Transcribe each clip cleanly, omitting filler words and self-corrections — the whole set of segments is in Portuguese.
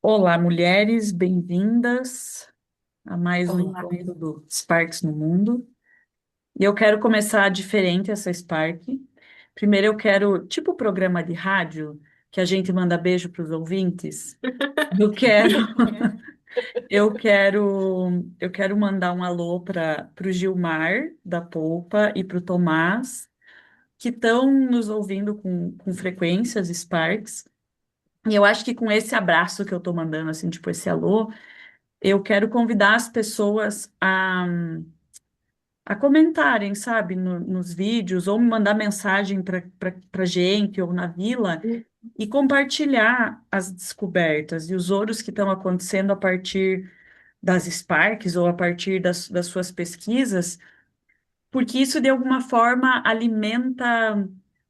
Olá, mulheres, bem-vindas a mais um Olá. encontro do Sparks no Mundo. E eu quero começar diferente essa Spark. Primeiro, eu quero, tipo programa de rádio, que a gente manda beijo para os ouvintes. Eu quero, eu quero mandar um alô para o Gilmar da Polpa e para o Tomás, que estão nos ouvindo com frequências Sparks. E eu acho que com esse abraço que eu estou mandando, assim, tipo esse alô, eu quero convidar as pessoas a comentarem, sabe, nos vídeos, ou me mandar mensagem para gente ou na vila e compartilhar as descobertas e os ouros que estão acontecendo a partir das Sparks ou a partir das suas pesquisas, porque isso de alguma forma alimenta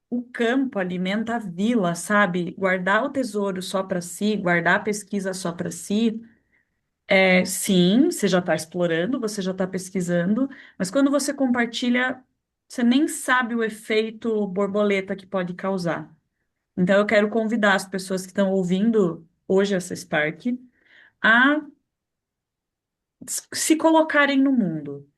o campo, alimenta a vila, sabe? Guardar o tesouro só para si, guardar a pesquisa só para si. Sim, você já está explorando, você já está pesquisando, mas quando você compartilha, você nem sabe o efeito borboleta que pode causar. Então, eu quero convidar as pessoas que estão ouvindo hoje essa Spark a se colocarem no mundo.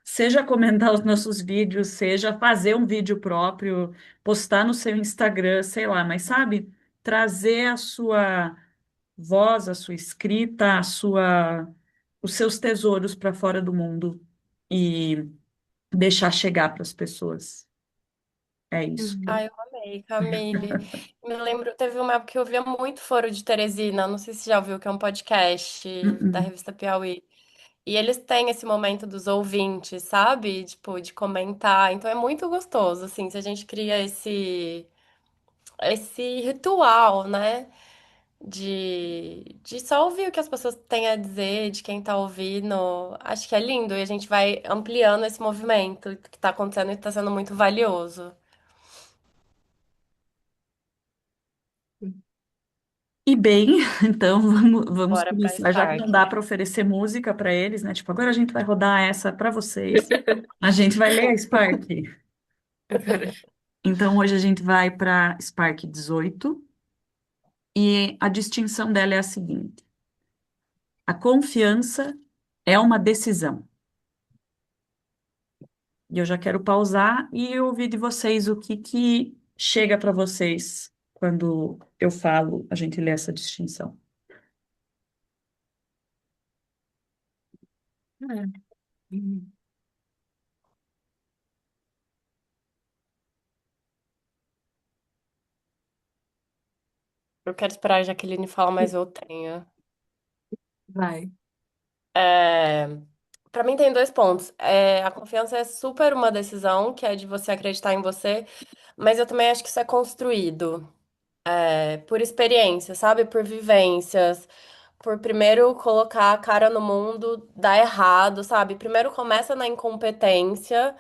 Seja comentar os nossos vídeos, seja fazer um vídeo próprio, postar no seu Instagram, sei lá, mas sabe, trazer a sua voz, a sua escrita, os seus tesouros para fora do mundo e deixar chegar para as pessoas. É isso. Ai, eu amei, Camille. Me lembro, teve uma época que eu via muito Foro de Teresina, não sei se você já ouviu, que é um podcast da Uh-uh. revista Piauí. E eles têm esse momento dos ouvintes, sabe? Tipo, de comentar. Então é muito gostoso, assim, se a gente cria esse ritual, né? De só ouvir o que as pessoas têm a dizer, de quem tá ouvindo. Acho que é lindo e a gente vai ampliando esse movimento que tá acontecendo e tá sendo muito valioso. E bem, então vamos Bora pra começar, já que não Spark. dá para oferecer música para eles, né? Tipo, agora a gente vai rodar essa para vocês. A gente vai ler a Spark. Agora. Então hoje a gente vai para Spark 18 e a distinção dela é a seguinte: a confiança é uma decisão. E eu já quero pausar e ouvir de vocês o que que chega para vocês quando eu falo, a gente lê essa distinção. É. Uhum. Eu quero esperar a Jaqueline falar, mas eu tenho. Vai. É... Para mim tem dois pontos. A confiança é super uma decisão, que é de você acreditar em você, mas eu também acho que isso é construído, por experiência, sabe? Por vivências, por primeiro colocar a cara no mundo, dar errado, sabe? Primeiro começa na incompetência,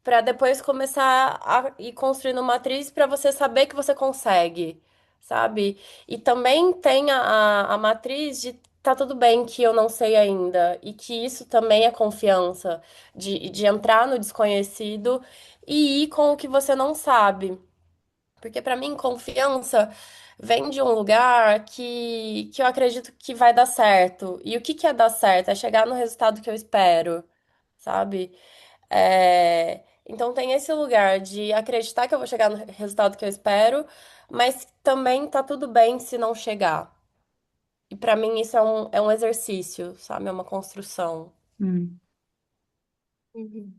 para depois começar a ir construindo uma matriz para você saber que você consegue, sabe? E também tem a matriz de tá tudo bem que eu não sei ainda, e que isso também é confiança, de entrar no desconhecido e ir com o que você não sabe. Porque para mim, confiança vem de um lugar que eu acredito que vai dar certo. E o que que é dar certo? É chegar no resultado que eu espero, sabe? Então tem esse lugar de acreditar que eu vou chegar no resultado que eu espero, mas também tá tudo bem se não chegar. E pra mim isso é um exercício, sabe? É uma construção. Hum. Uhum.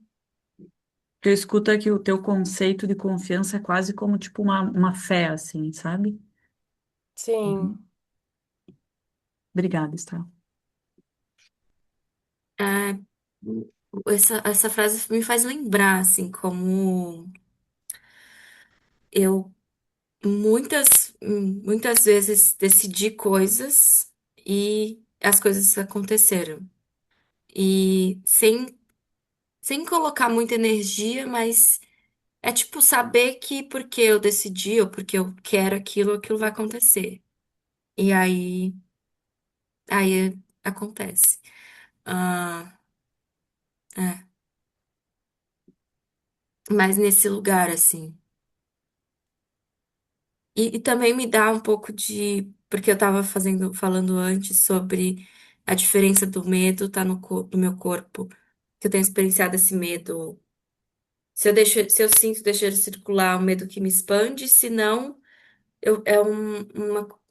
Eu escuto aqui o teu conceito de confiança é quase como tipo uma fé, assim, sabe? Sim, Uhum. Obrigada, Estela. É, essa frase me faz lembrar, assim, como eu muitas vezes decidi coisas e as coisas aconteceram. E sem colocar muita energia, mas é tipo saber que porque eu decidi ou porque eu quero aquilo, aquilo vai acontecer. E aí acontece. Ah, é. Mas nesse lugar, assim. E também me dá um pouco de porque eu tava falando antes sobre a diferença do medo tá no meu corpo, que eu tenho experienciado esse medo. Se eu sinto, deixo ele circular, um medo que me expande, se não, é um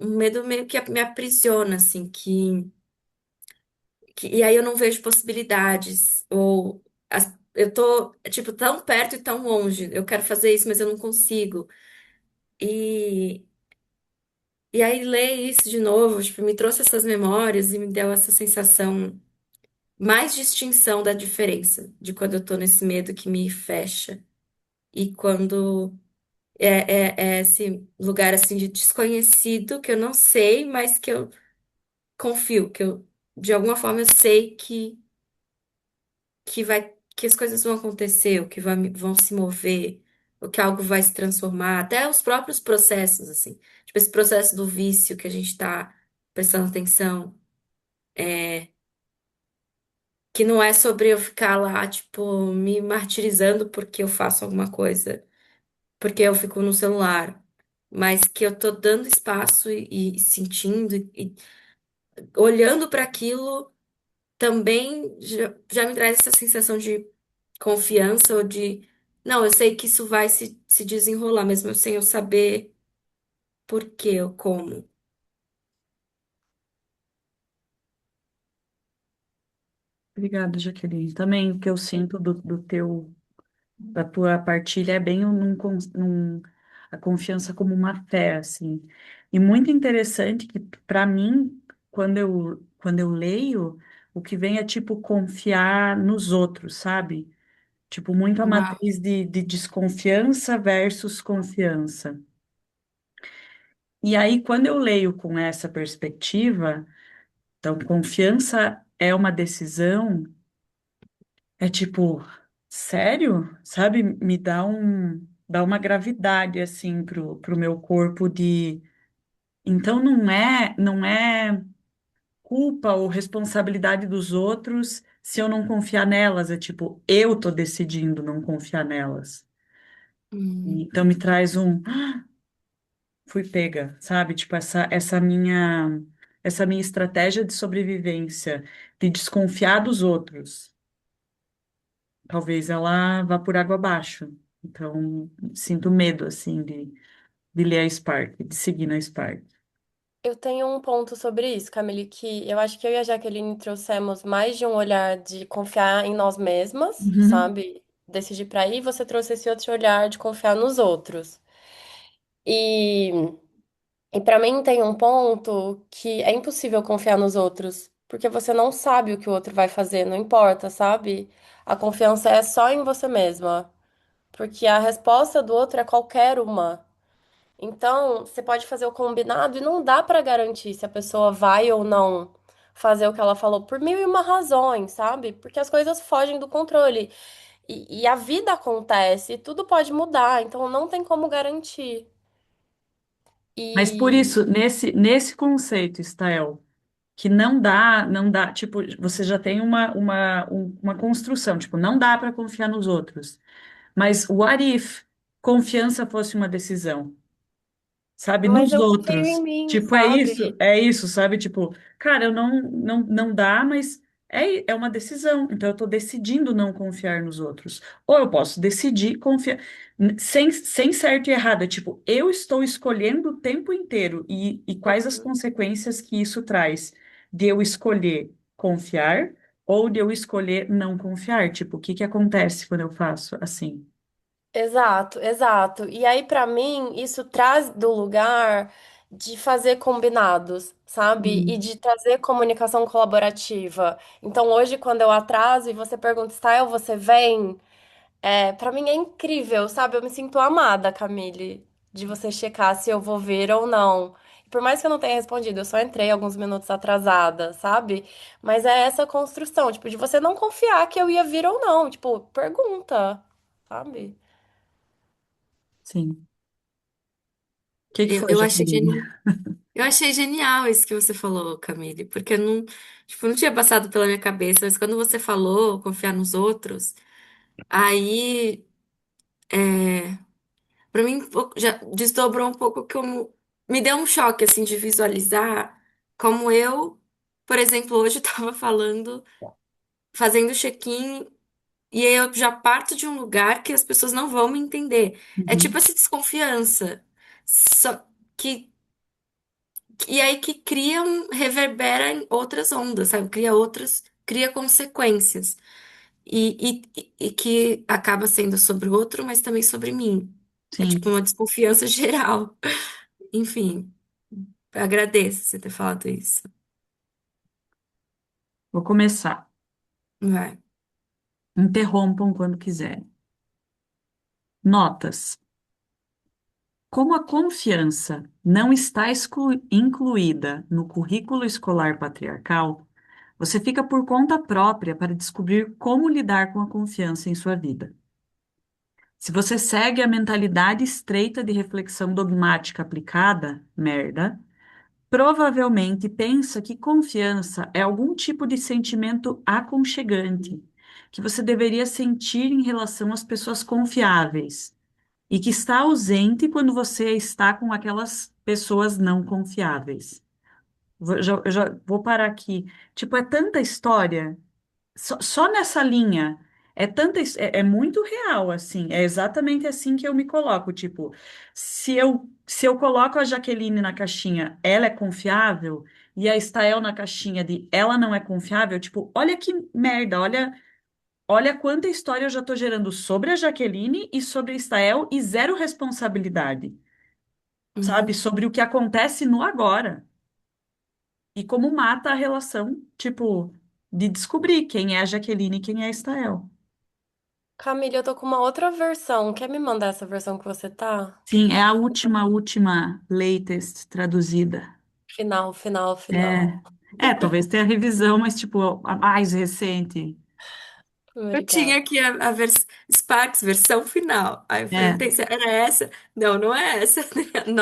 medo meio que me aprisiona, assim, e aí eu não vejo possibilidades, ou eu tô, tipo, tão perto e tão longe, eu quero fazer isso, mas eu não consigo. E, e aí ler isso de novo, tipo, me trouxe essas memórias e me deu essa sensação, mais distinção da diferença, de quando eu tô nesse medo que me fecha, e quando é esse lugar, assim, de desconhecido, que eu não sei, mas que eu confio, de alguma forma eu sei que as coisas vão acontecer, o que vão se mover, o que algo vai se transformar, até os próprios processos, assim. Tipo, esse processo do vício que a gente tá prestando atenção, que não é sobre eu ficar lá, tipo, me martirizando porque eu faço alguma coisa, porque eu fico no celular, mas que eu tô dando espaço e sentindo e olhando para aquilo também já me traz essa sensação de confiança ou de, não, eu sei que isso vai se desenrolar, mesmo sem eu saber por quê ou como. Obrigada, Jaqueline. Também o que eu sinto da tua partilha é bem a confiança como uma fé, assim. E muito interessante que, para mim, quando eu leio, o que vem é, tipo, confiar nos outros, sabe? Tipo, muito a Uau. matriz de desconfiança versus confiança. E aí, quando eu leio com essa perspectiva, então, confiança é uma decisão, é tipo, sério? Sabe? Dá uma gravidade, assim, pro meu corpo de... Então, não é culpa ou responsabilidade dos outros se eu não confiar nelas, é tipo, eu tô decidindo não confiar nelas. Hum, Então, me traz fui pega, sabe? Tipo, essa minha estratégia de sobrevivência, de desconfiar dos outros, talvez ela vá por água abaixo. Então, sinto medo, assim, de ler a Spark, de seguir na Spark. Eu tenho um ponto sobre isso, Camille, que eu acho que eu e a Jaqueline trouxemos mais de um olhar de confiar em nós mesmas, Uhum. sabe? Decidir pra ir, você trouxe esse outro olhar de confiar nos outros. E, e para mim tem um ponto que é impossível confiar nos outros, porque você não sabe o que o outro vai fazer, não importa, sabe? A confiança é só em você mesma, porque a resposta do outro é qualquer uma. Então, você pode fazer o combinado e não dá pra garantir se a pessoa vai ou não fazer o que ela falou por mil e uma razões, sabe? Porque as coisas fogem do controle. E a vida acontece, e tudo pode mudar, então não tem como garantir. Mas por E. isso, nesse conceito, Stael, que não dá, tipo, você já tem uma construção, tipo, não dá para confiar nos outros. Mas what if confiança fosse uma decisão? Sabe, Mas nos eu confio em outros. mim, Tipo, sabe? é isso, sabe? Tipo, cara, eu não dá, mas é uma decisão. Então, eu tô decidindo não confiar nos outros. Ou eu posso decidir confiar, sem certo e errado. É tipo, eu estou escolhendo o tempo inteiro e quais as consequências que isso traz de eu escolher confiar ou de eu escolher não confiar. Tipo, o que que acontece quando eu faço assim? Exato, exato. E aí, pra mim, isso traz do lugar de fazer combinados, sabe? E Hum. de trazer comunicação colaborativa. Então, hoje, quando eu atraso e você pergunta, Style, você vem? Para mim é incrível, sabe? Eu me sinto amada, Camille, de você checar se eu vou vir ou não. E por mais que eu não tenha respondido, eu só entrei alguns minutos atrasada, sabe? Mas é essa construção, tipo, de você não confiar que eu ia vir ou não. Tipo, pergunta, sabe? Sim. O que que eu, foi, eu achei Jaqueline? eu achei genial isso que você falou, Camille, porque eu não, tipo, não tinha passado pela minha cabeça, mas quando você falou confiar nos outros, aí, para mim, já desdobrou um pouco como. me deu um choque, assim, de visualizar como eu, por exemplo, hoje estava falando, fazendo check-in, e aí eu já parto de um lugar que as pessoas não vão me entender. É tipo Uhum. essa desconfiança. Só que, e aí que reverbera em outras ondas, sabe? Cria consequências. E que acaba sendo sobre o outro, mas também sobre mim. É tipo Sim, uma desconfiança geral. Enfim, agradeço você ter falado isso. vou começar. Vai. Interrompam quando quiserem. Notas. Como a confiança não está incluída no currículo escolar patriarcal, você fica por conta própria para descobrir como lidar com a confiança em sua vida. Se você segue a mentalidade estreita de reflexão dogmática aplicada, merda, provavelmente pensa que confiança é algum tipo de sentimento aconchegante que você deveria sentir em relação às pessoas confiáveis e que está ausente quando você está com aquelas pessoas não confiáveis. Eu já vou parar aqui. Tipo, é tanta história, só nessa linha. É muito real, assim. É exatamente assim que eu me coloco. Tipo, se eu coloco a Jaqueline na caixinha, ela é confiável, e a Estael na caixinha de ela não é confiável, tipo, olha que merda, olha quanta história eu já tô gerando sobre a Jaqueline e sobre a Estael e zero responsabilidade, sabe? Uhum. Sobre o que acontece no agora e como mata a relação, tipo, de descobrir quem é a Jaqueline e quem é a Estael. Camille, eu tô com uma outra versão. Quer me mandar essa versão que você tá? Sim, é a última latest traduzida. Final, final, É, final. talvez tenha revisão, mas tipo, a mais recente. Eu Obrigada. tinha aqui Sparks, versão final. Aí eu É, perguntei se era essa. Não, não é essa.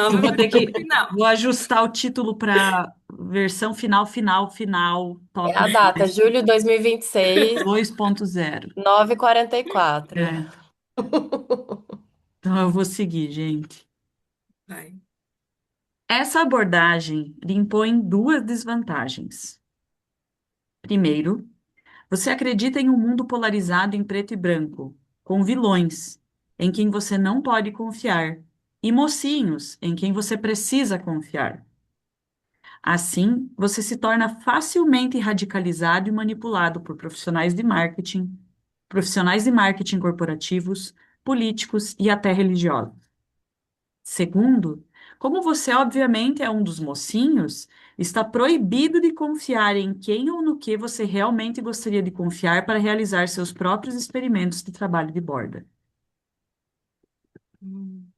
eu Nova vou ter versão que, final. vou ajustar o título para versão final, final, final, É top a data, 10, julho de 2026, 2.0. 9h44. É, então eu vou seguir, gente. Vai. Essa abordagem lhe impõe duas desvantagens. Primeiro, você acredita em um mundo polarizado em preto e branco, com vilões, em quem você não pode confiar, e mocinhos, em quem você precisa confiar. Assim, você se torna facilmente radicalizado e manipulado por profissionais de marketing corporativos, políticos e até religiosos. Segundo, como você obviamente é um dos mocinhos, está proibido de confiar em quem ou no que você realmente gostaria de confiar para realizar seus próprios experimentos de trabalho de borda. Hum.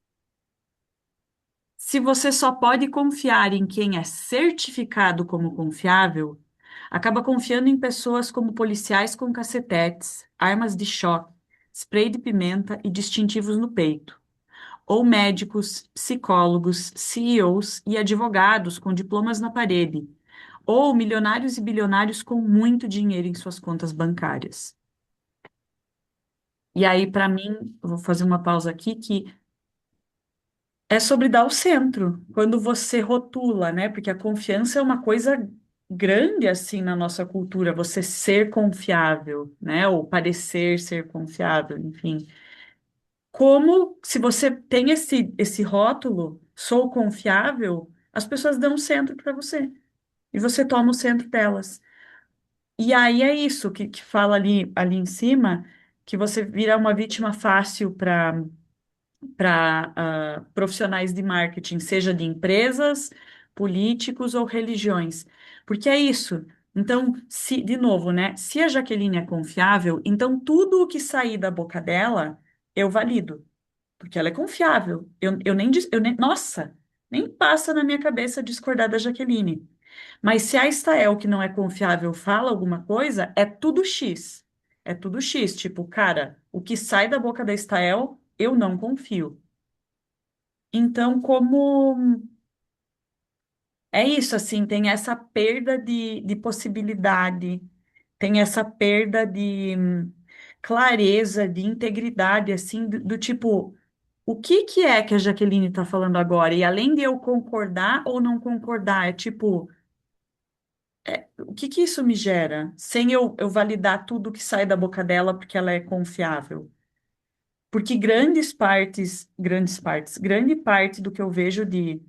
Se você só pode confiar em quem é certificado como confiável, acaba confiando em pessoas como policiais com cacetetes, armas de choque, spray de pimenta e distintivos no peito, ou médicos, psicólogos, CEOs e advogados com diplomas na parede, ou milionários e bilionários com muito dinheiro em suas contas bancárias. E aí, para mim, eu vou fazer uma pausa aqui, que é sobre dar o centro, quando você rotula, né? Porque a confiança é uma coisa grande, assim, na nossa cultura, você ser confiável, né? Ou parecer ser confiável, enfim. Como, se você tem esse rótulo, sou confiável, as pessoas dão o centro para você e você toma o centro delas. E aí é isso que fala ali em cima, que você vira uma vítima fácil para profissionais de marketing, seja de empresas, políticos ou religiões. Porque é isso. Então, se, de novo, né? Se a Jaqueline é confiável, então tudo o que sair da boca dela, eu valido. Porque ela é confiável. Nossa, nem passa na minha cabeça discordar da Jaqueline. Mas se a Estael, que não é confiável, fala alguma coisa, é tudo X. É tudo X. Tipo, cara, o que sai da boca da Estael, eu não confio. Então, como é isso, assim, tem essa perda de possibilidade, tem essa perda de clareza, de integridade, assim, do tipo. o que que é que a Jaqueline está falando agora? E além de eu concordar ou não concordar, é tipo, o que que isso me gera? Sem eu validar tudo que sai da boca dela porque ela é confiável. Porque grande parte do que eu vejo de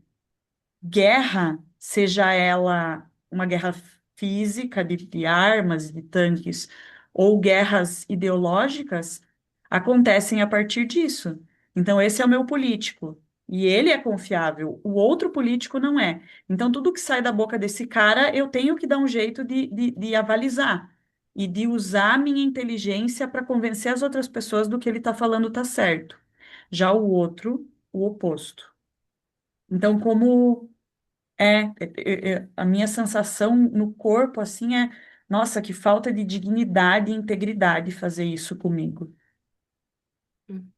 guerra, seja ela uma guerra física de armas, de tanques, ou guerras ideológicas, acontecem a partir disso. Então, esse é o meu político. E ele é confiável, o outro político não é. Então, tudo que sai da boca desse cara, eu tenho que dar um jeito de avalizar e de usar a minha inteligência para convencer as outras pessoas do que ele está falando está certo. Já o outro, o oposto. Então, como a minha sensação no corpo, assim, nossa, que falta de dignidade e integridade fazer isso comigo. Hum.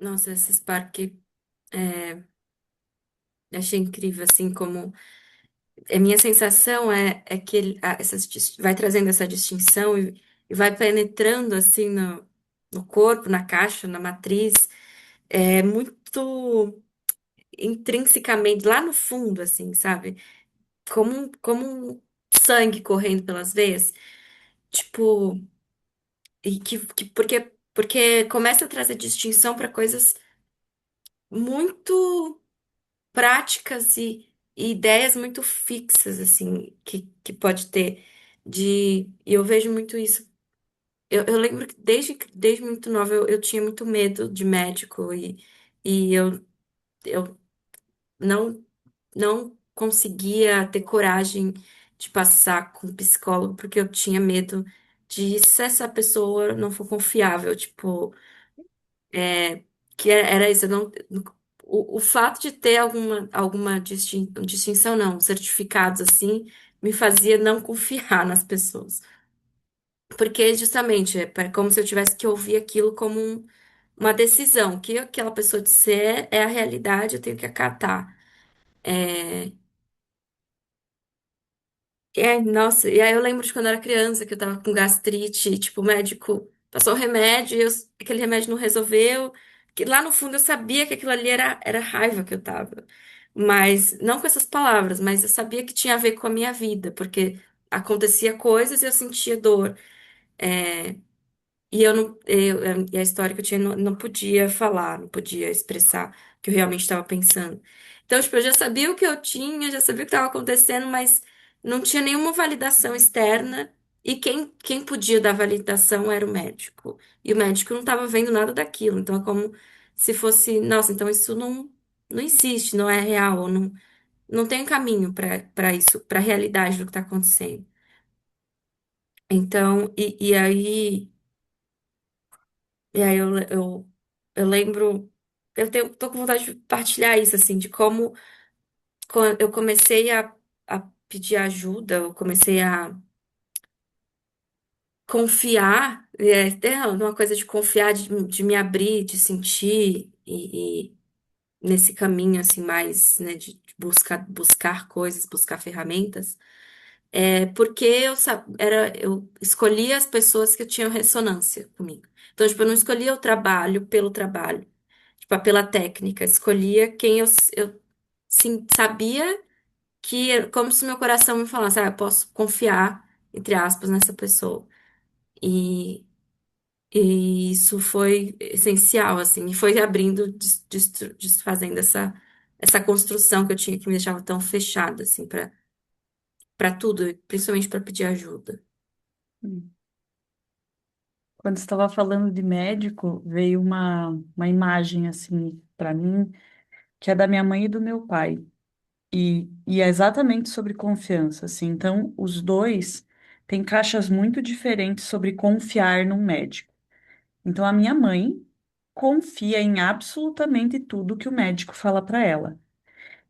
Nossa, esse Spark, é, achei incrível, assim, como... A minha sensação é que ele, vai trazendo essa distinção e vai penetrando, assim, no corpo, na caixa, na matriz, muito intrinsecamente, lá no fundo, assim, sabe? Como um sangue correndo pelas veias. Tipo, porque começa a trazer distinção para coisas muito práticas e ideias muito fixas, assim, que pode ter. E eu vejo muito isso. Eu lembro que desde muito nova eu tinha muito medo de médico e eu não, não conseguia ter coragem de passar com um psicólogo porque eu tinha medo de se essa pessoa não for confiável, tipo, é, era isso, eu não, o fato de ter alguma distinção, não, certificados assim, me fazia não confiar nas pessoas. Porque justamente como se eu tivesse que ouvir aquilo como uma decisão, o que aquela pessoa disser é a realidade, eu tenho que acatar. É, nossa, e aí eu lembro de quando eu era criança, que eu tava com gastrite, e, tipo, o médico passou o remédio, e aquele remédio não resolveu, que lá no fundo eu sabia que aquilo ali era raiva que eu tava. Mas, não com essas palavras, mas eu sabia que tinha a ver com a minha vida, porque acontecia coisas e eu sentia dor. É, e eu não, e a história que eu tinha não podia falar, não podia expressar o que eu realmente estava pensando. Então, tipo, eu já sabia o que eu tinha, já sabia o que estava acontecendo, mas não tinha nenhuma validação externa. E quem podia dar validação era o médico. E o médico não estava vendo nada daquilo. Então, é como se fosse, nossa, então isso não existe, não é real, ou não tem caminho para isso, para a realidade do que está acontecendo. Então, eu lembro, tô com vontade de partilhar isso, assim, de como quando eu comecei a pedir ajuda, eu comecei a confiar, uma coisa de confiar, de me abrir, de sentir, e nesse caminho, assim, mais, né, de buscar coisas, buscar ferramentas, porque eu escolhia as pessoas que tinham ressonância comigo. Então, tipo, eu não escolhia o trabalho pelo trabalho. Tipo, pela técnica, escolhia quem eu sim, sabia como se meu coração me falasse, eu posso confiar, entre aspas, nessa pessoa. E, e isso foi essencial, assim, e foi abrindo, desfazendo essa construção que eu tinha que me deixava tão fechada, assim, para tudo, principalmente para pedir ajuda. Hum. Quando você estava falando de médico, veio uma imagem, assim, para mim, que é da minha mãe e do meu pai. E é exatamente sobre confiança, assim. Então, os dois têm caixas muito diferentes sobre confiar num médico. Então, a minha mãe confia em absolutamente tudo que o médico fala para ela.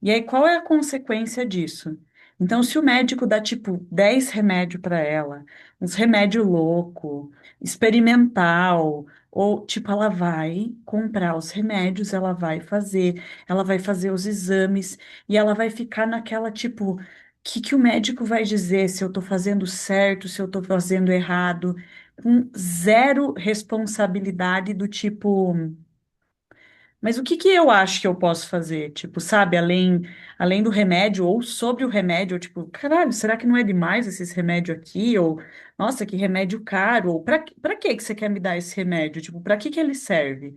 E aí, qual é a consequência disso? Então, se o médico dá, tipo, 10 remédios para ela, uns remédio louco, experimental, ou, tipo, ela vai comprar os remédios, ela vai fazer os exames, e ela vai ficar naquela, tipo, que o médico vai dizer se eu tô fazendo certo, se eu tô fazendo errado? com zero responsabilidade do tipo, mas o que que eu acho que eu posso fazer? Tipo, sabe, além do remédio ou sobre o remédio, ou tipo, caralho, será que não é demais esses remédios aqui? Ou, nossa, que remédio caro. Ou para que que você quer me dar esse remédio? Tipo, para que que ele serve?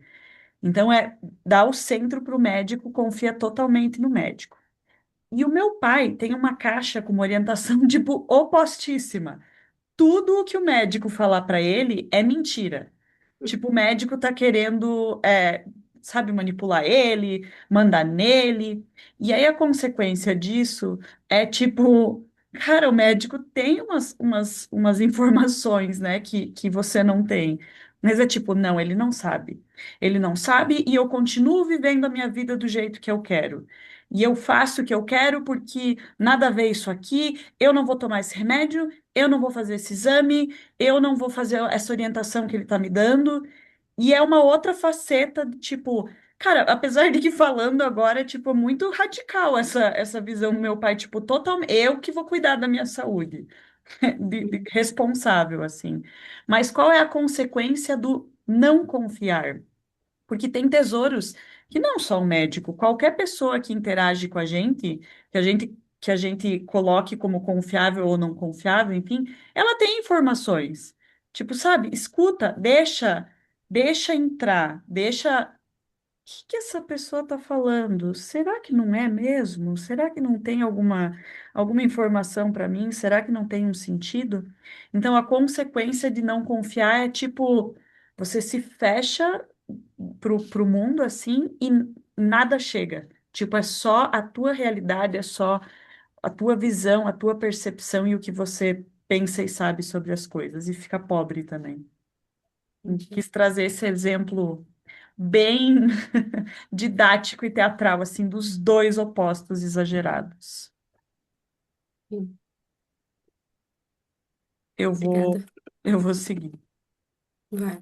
Então é dar o centro para o médico, confia totalmente no médico. E o meu pai tem uma caixa com uma orientação, tipo, opostíssima. Tudo o que o médico falar para ele é mentira. Tipo, o médico tá querendo, sabe, manipular ele, mandar nele. E aí a consequência disso é tipo, cara, o médico tem umas informações, né, que você não tem. Mas é tipo, não, ele não sabe. Ele não sabe e eu continuo vivendo a minha vida do jeito que eu quero. E eu faço o que eu quero porque nada a ver isso aqui, eu não vou tomar esse remédio, eu não vou fazer esse exame, eu não vou fazer essa orientação que ele está me dando. E é uma outra faceta, tipo, cara, apesar de que falando agora é, tipo, muito radical essa visão do meu pai, tipo, totalmente, eu que vou cuidar da minha saúde, responsável, assim. Mas qual é a consequência do não confiar? Porque tem tesouros que não só o médico, qualquer pessoa que interage com a gente coloque como confiável ou não confiável, enfim, ela tem informações. Tipo, sabe, escuta, deixa entrar, deixa que essa pessoa está falando? Será que não é mesmo? Será que não tem alguma informação para mim? Será que não tem um sentido? Então, a consequência de não confiar é tipo, você se fecha pro mundo assim e nada chega. Tipo, é só a tua realidade, é só a tua visão, a tua percepção e o que você pensa e sabe sobre as coisas, e fica pobre também. Quis trazer esse exemplo bem didático e teatral, assim, dos dois opostos exagerados. Sim, Eu vou, obrigada. eu vou seguir. Vai.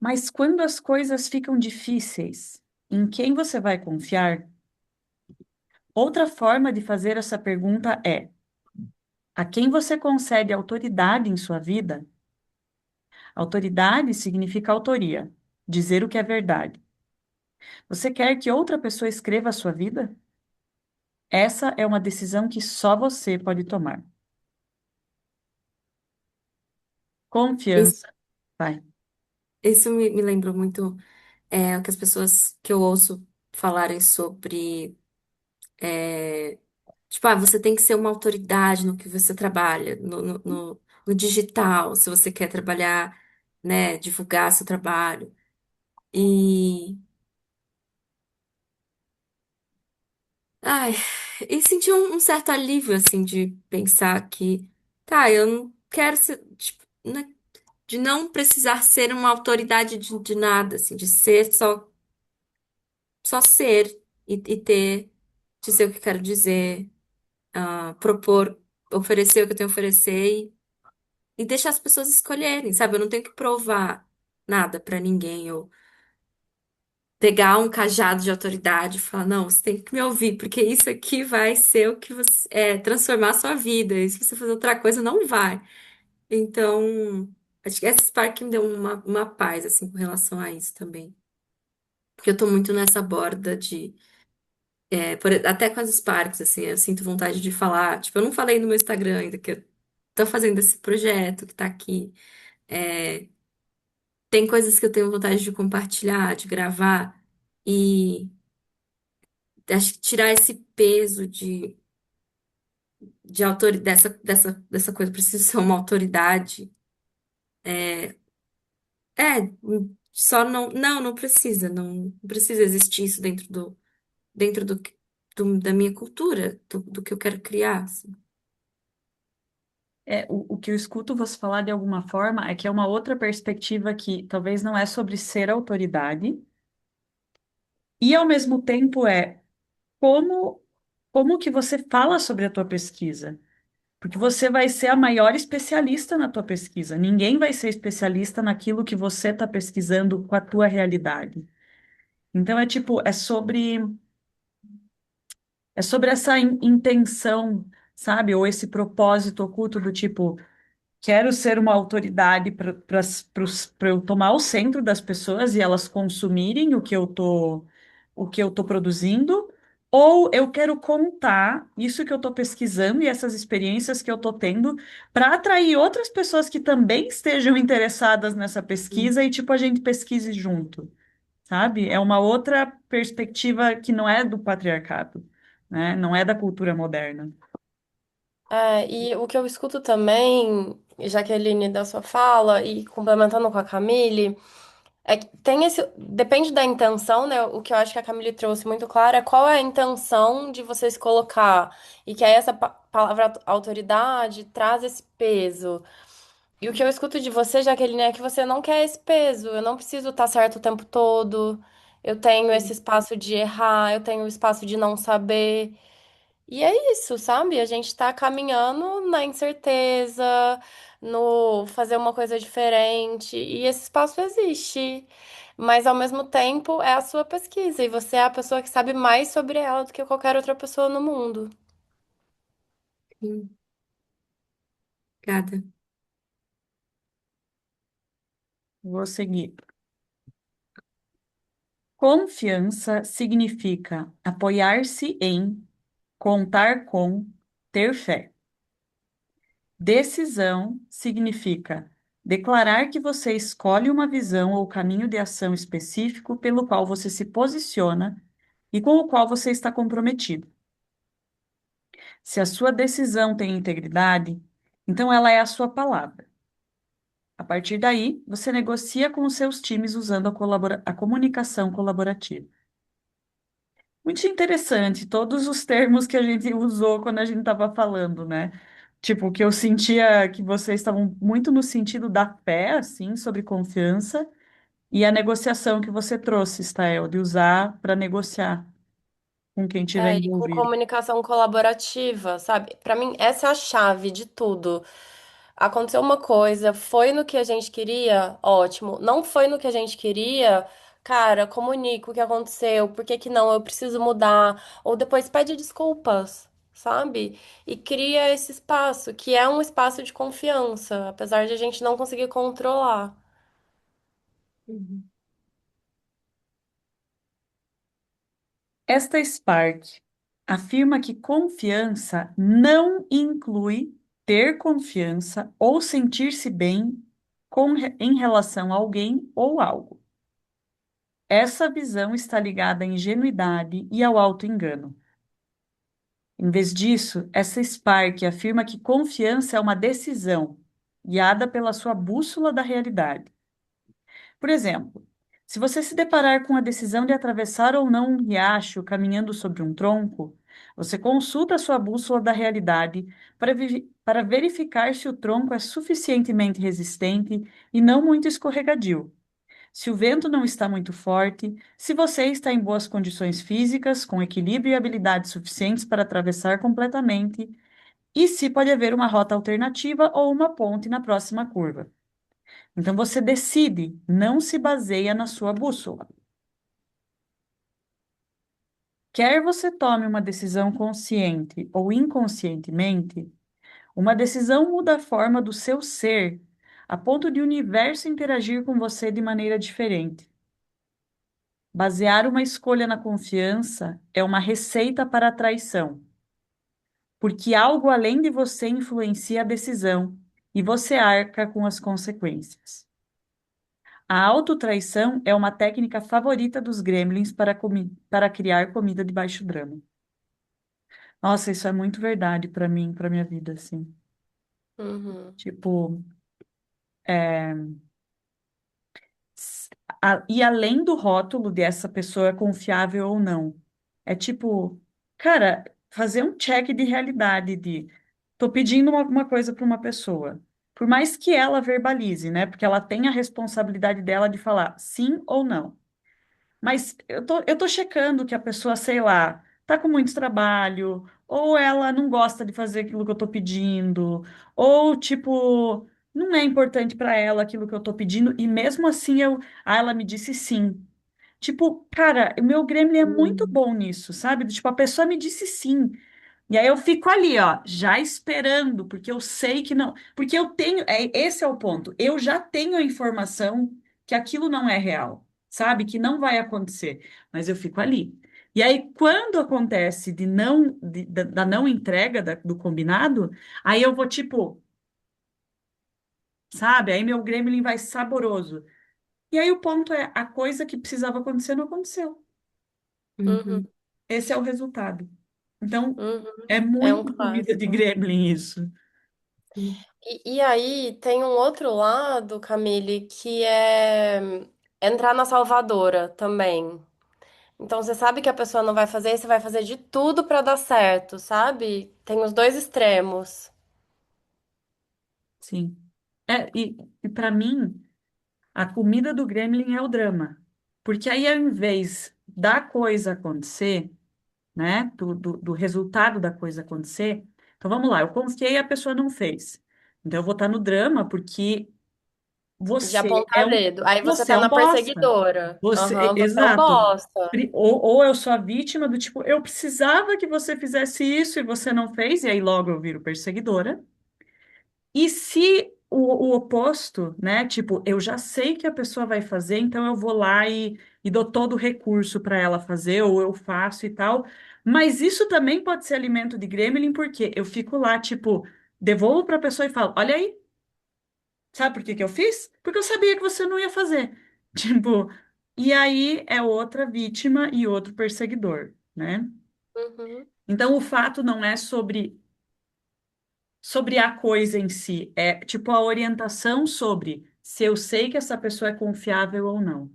Mas quando as coisas ficam difíceis, em quem você vai confiar? Outra forma de fazer essa pergunta é: a quem você concede autoridade em sua vida? Autoridade significa autoria, dizer o que é verdade. Você quer que outra pessoa escreva a sua vida? Essa é uma decisão que só você pode tomar. Isso, Confiança. Vai. isso me lembrou muito o que as pessoas que eu ouço falarem sobre. Tipo, você tem que ser uma autoridade no que você trabalha, no digital, se você quer trabalhar, né, divulgar seu trabalho. E, ai, e senti um certo alívio, assim, de pensar que, tá, eu não quero ser, tipo, né, de não precisar ser uma autoridade de nada, assim, de ser só ser e ter, dizer o que quero dizer, propor, oferecer o que eu tenho a oferecer e deixar as pessoas escolherem, sabe? Eu não tenho que provar nada pra ninguém, ou pegar um cajado de autoridade e falar, não, você tem que me ouvir, porque isso aqui vai ser o que você transformar a sua vida. E se você fazer outra coisa, não vai. Então, acho que essa Spark me deu uma paz, assim, com relação a isso também. Porque eu tô muito nessa borda de. Até com as Sparks, assim, eu sinto vontade de falar. Tipo, eu não falei no meu Instagram ainda que eu tô fazendo esse projeto que tá aqui. É, tem coisas que eu tenho vontade de compartilhar, de gravar, e acho que tirar esse peso de dessa coisa, preciso ser uma autoridade. Só não precisa, não precisa existir isso dentro da minha cultura, do que eu quero criar, assim. O que eu escuto você falar de alguma forma é que é uma outra perspectiva que talvez não é sobre ser autoridade, e ao mesmo tempo é como, como que você fala sobre a tua pesquisa. Porque você vai ser a maior especialista na tua pesquisa. Ninguém vai ser especialista naquilo que você está pesquisando com a tua realidade. Então é tipo, é sobre essa intenção, sabe? Ou esse propósito oculto do tipo, quero ser uma autoridade para eu tomar o centro das pessoas e elas consumirem o que eu tô produzindo, ou eu quero contar isso que eu estou pesquisando e essas experiências que eu estou tendo para atrair outras pessoas que também estejam interessadas nessa pesquisa e tipo a gente pesquise junto, sabe? É uma outra perspectiva que não é do patriarcado, né? Não é da cultura moderna. É, e o que eu escuto também, Jaqueline, da sua fala, e complementando com a Camille, é que tem esse. Depende da intenção, né? O que eu acho que a Camille trouxe muito claro é qual é a intenção de você se colocar. E que aí essa palavra autoridade traz esse peso. E o que eu escuto de você, Jaqueline, é que você não quer esse peso. Eu não preciso estar certo o tempo todo. Eu tenho esse espaço de errar, eu tenho o espaço de não saber. E é isso, sabe? A gente tá caminhando na incerteza, no fazer uma coisa diferente, e esse espaço existe. Mas ao mesmo tempo é a sua pesquisa, e você é a pessoa que sabe mais sobre ela do que qualquer outra pessoa no mundo. Sim, obrigada. Vou seguir. Confiança significa apoiar-se em, contar com, ter fé. Decisão significa declarar que você escolhe uma visão ou caminho de ação específico pelo qual você se posiciona e com o qual você está comprometido. Se a sua decisão tem integridade, então ela é a sua palavra. A partir daí, você negocia com os seus times usando a comunicação colaborativa. Muito interessante, todos os termos que a gente usou quando a gente estava falando, né? Tipo, que eu sentia que vocês estavam muito no sentido da fé, assim, sobre confiança, e a negociação que você trouxe, Stael, de usar para negociar com quem tiver É, e com envolvido. comunicação colaborativa, sabe? Pra mim, essa é a chave de tudo. Aconteceu uma coisa, foi no que a gente queria, ótimo. Não foi no que a gente queria, cara, comunica o que aconteceu, por que que não, eu preciso mudar. Ou depois pede desculpas, sabe? E cria esse espaço, que é um espaço de confiança, apesar de a gente não conseguir controlar. Uhum. Esta Spark afirma que confiança não inclui ter confiança ou sentir-se bem em relação a alguém ou algo. Essa visão está ligada à ingenuidade e ao auto-engano. Em vez disso, essa Spark afirma que confiança é uma decisão, guiada pela sua bússola da realidade. Por exemplo, se você se deparar com a decisão de atravessar ou não um riacho caminhando sobre um tronco, você consulta a sua bússola da realidade para verificar se o tronco é suficientemente resistente e não muito escorregadio, se o vento não está muito forte, se você está em boas condições físicas, com equilíbrio e habilidades suficientes para atravessar completamente, e se pode haver uma rota alternativa ou uma ponte na próxima curva. Então você decide, não se baseia na sua bússola. Quer você tome uma decisão consciente ou inconscientemente, uma decisão muda a forma do seu ser, a ponto de o universo interagir com você de maneira diferente. Basear uma escolha na confiança é uma receita para a traição, porque algo além de você influencia a decisão e você arca com as consequências. A autotraição é uma técnica favorita dos gremlins para criar comida de baixo drama. Nossa, isso é muito verdade para mim, para minha vida, assim. Uhum. Tipo, e além do rótulo dessa pessoa é confiável ou não. É tipo, cara, fazer um check de realidade de tô pedindo uma coisa para uma pessoa. Por mais que ela verbalize, né? Porque ela tem a responsabilidade dela de falar sim ou não. Mas eu tô checando que a pessoa, sei lá, tá com muito trabalho, ou ela não gosta de fazer aquilo que eu tô pedindo, ou tipo, não é importante para ela aquilo que eu tô pedindo, e mesmo assim ela me disse sim. Tipo, cara, o meu Gremlin é muito Uhum. bom nisso, sabe? Tipo, a pessoa me disse sim. E aí eu fico ali, ó, já esperando, porque eu sei que não. Porque eu tenho. Esse é o ponto. Eu já tenho a informação que aquilo não é real, sabe? Que não vai acontecer. Mas eu fico ali. E aí, quando acontece de não, da não entrega do combinado, aí eu vou tipo, sabe? Aí meu gremlin vai saboroso. E aí o ponto é, a coisa que precisava acontecer não aconteceu. Uhum, Uhum. Esse é o resultado. Então, uhum. é É um muito comida de clássico. gremlin isso. Sim. E aí tem um outro lado, Camille, que é entrar na salvadora também. Então você sabe que a pessoa não vai fazer, e você vai fazer de tudo pra dar certo, sabe? Tem os dois extremos. Sim. E para mim, a comida do gremlin é o drama. Porque aí, ao invés da coisa acontecer, né, do resultado da coisa acontecer, então vamos lá, eu confiei e a pessoa não fez. Então eu vou estar no drama porque De você é apontar um, dedo. Aí você você tá é um na bosta. perseguidora. Aham, você é um Exato. bosta. Ou eu sou a vítima do tipo, eu precisava que você fizesse isso e você não fez, e aí logo eu viro perseguidora. E se o oposto, né? Tipo, eu já sei que a pessoa vai fazer, então eu vou lá e dou todo o recurso para ela fazer, ou eu faço e tal. Mas isso também pode ser alimento de gremlin, porque eu fico lá, tipo, devolvo para a pessoa e falo: olha aí, sabe por que que eu fiz? Porque eu sabia que você não ia fazer. Tipo, e aí é outra vítima e outro perseguidor, né? Uhum, Então o fato não é sobre a coisa em si, é tipo a orientação sobre se eu sei que essa pessoa é confiável ou não.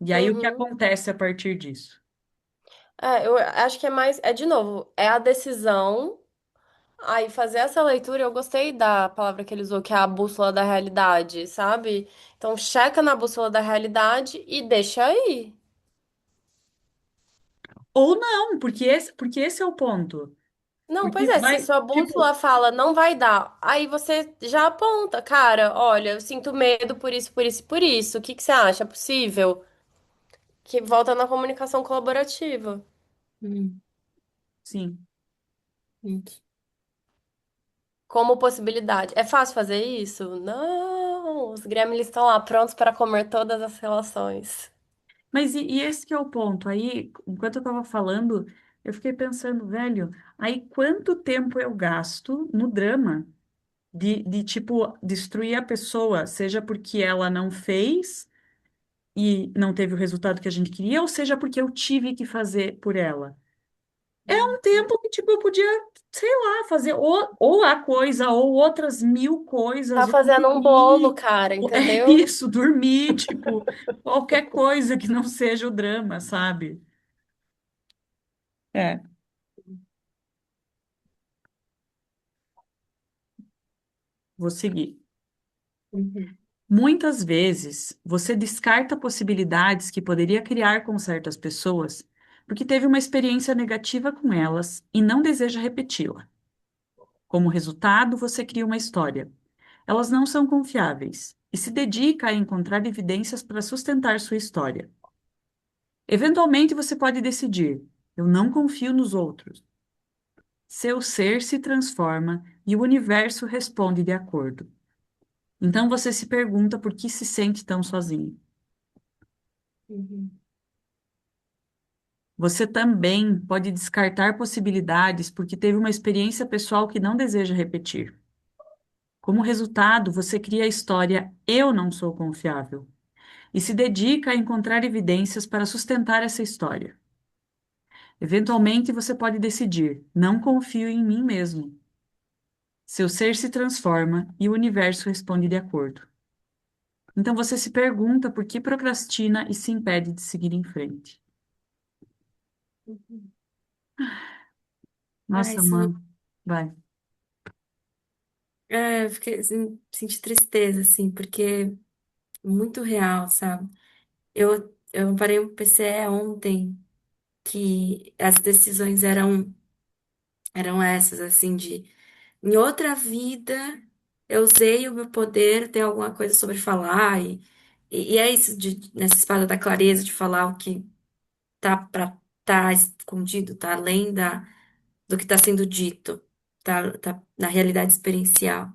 E aí o que uhum. acontece a partir disso? É, eu acho que é mais, é de novo, é a decisão. Aí fazer essa leitura, eu gostei da palavra que ele usou, que é a bússola da realidade, sabe? Então checa na bússola da realidade e deixa aí. Ou não, porque esse é o ponto. Não, pois Porque é, se vai, sua tipo, bússola fala não vai dar, aí você já aponta, cara, olha, eu sinto medo por isso, por isso e por isso. O que que você acha? É possível? Que volta na comunicação colaborativa. Uhum. sim. Muito. Como possibilidade. É fácil fazer isso? Não, os gremlins estão lá prontos para comer todas as relações. Mas e esse que é o ponto. Aí, enquanto eu estava falando, eu fiquei pensando, velho, aí quanto tempo eu gasto no drama tipo, destruir a pessoa, seja porque ela não fez e não teve o resultado que a gente queria, ou seja, porque eu tive que fazer por ela. É um tempo que, tipo, eu podia, sei lá, fazer ou a coisa, ou outras mil Tá coisas, ou fazendo um bolo, dormir, cara, é entendeu? isso, dormir, tipo, qualquer coisa que não seja o drama, sabe? É, vou seguir. Uhum. Muitas vezes, você descarta possibilidades que poderia criar com certas pessoas porque teve uma experiência negativa com elas e não deseja repeti-la. Como resultado, você cria uma história. Elas não são confiáveis e se dedica a encontrar evidências para sustentar sua história. Eventualmente, você pode decidir: eu não confio nos outros. Seu ser se transforma e o universo responde de acordo. Então você se pergunta por que se sente tão sozinho. Uhum. Você também pode descartar possibilidades porque teve uma experiência pessoal que não deseja repetir. Como resultado, você cria a história Eu não sou confiável e se dedica a encontrar evidências para sustentar essa história. Eventualmente, você pode decidir: não confio em mim mesmo. Seu ser se transforma e o universo responde de acordo. Então você se pergunta por que procrastina e se impede de seguir em frente. Uhum. Ah, Nossa, isso. mano, vai. É, eu fiquei, assim, senti tristeza, assim, porque muito real, sabe? Eu parei um PCE ontem que as decisões eram essas, assim, de em outra vida eu usei o meu poder, ter alguma coisa sobre falar, e é isso, nessa espada da clareza, de falar o que tá para tá escondido, tá além do que está sendo dito, tá na realidade experiencial.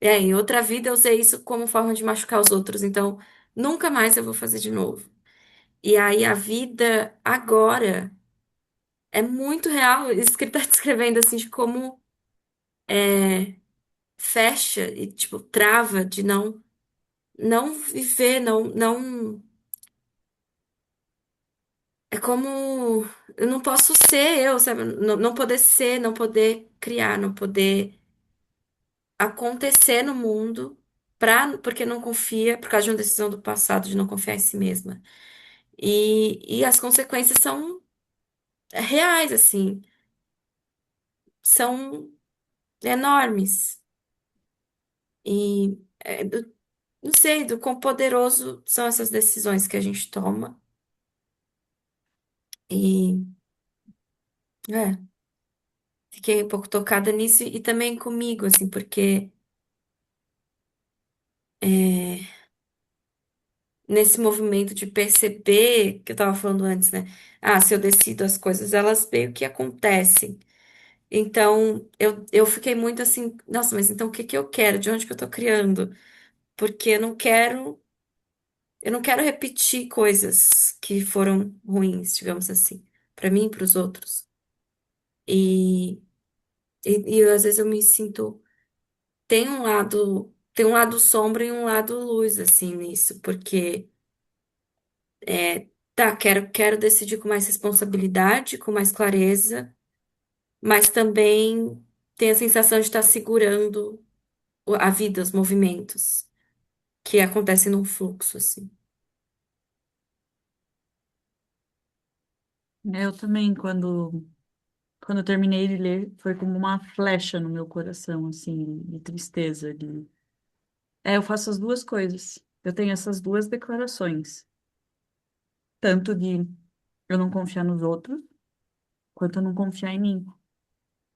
É, em outra vida eu usei isso como forma de machucar os outros, então nunca mais eu vou fazer de novo. E aí a vida agora é muito real, isso que ele tá descrevendo assim, de como fecha e tipo trava de não viver, não é como eu não posso ser eu, sabe? Não poder ser, não poder criar, não poder acontecer no mundo porque não confia, por causa de uma decisão do passado de não confiar em si mesma. E as consequências são reais, assim, são enormes. E não sei do quão poderoso são essas decisões que a gente toma. E é, fiquei um pouco tocada nisso e também comigo, assim, porque é, nesse movimento de perceber que eu tava falando antes, né? Ah, se eu decido as coisas, elas meio que acontecem. Então, eu fiquei muito assim, nossa, mas então o que que eu quero? De onde que eu tô criando? Porque eu não quero repetir coisas que foram ruins, digamos assim, pra mim e pros outros. E, e às vezes eu me sinto, tem um lado sombra e um lado luz, assim, nisso, porque tá, quero decidir com mais responsabilidade, com mais clareza, mas também tenho a sensação de estar segurando a vida, os movimentos que acontecem num fluxo, assim. Eu também, quando eu terminei de ler, foi como uma flecha no meu coração, assim, de tristeza. Eu faço as duas coisas. Eu tenho essas duas declarações, tanto de eu não confiar nos outros, quanto eu não confiar em mim.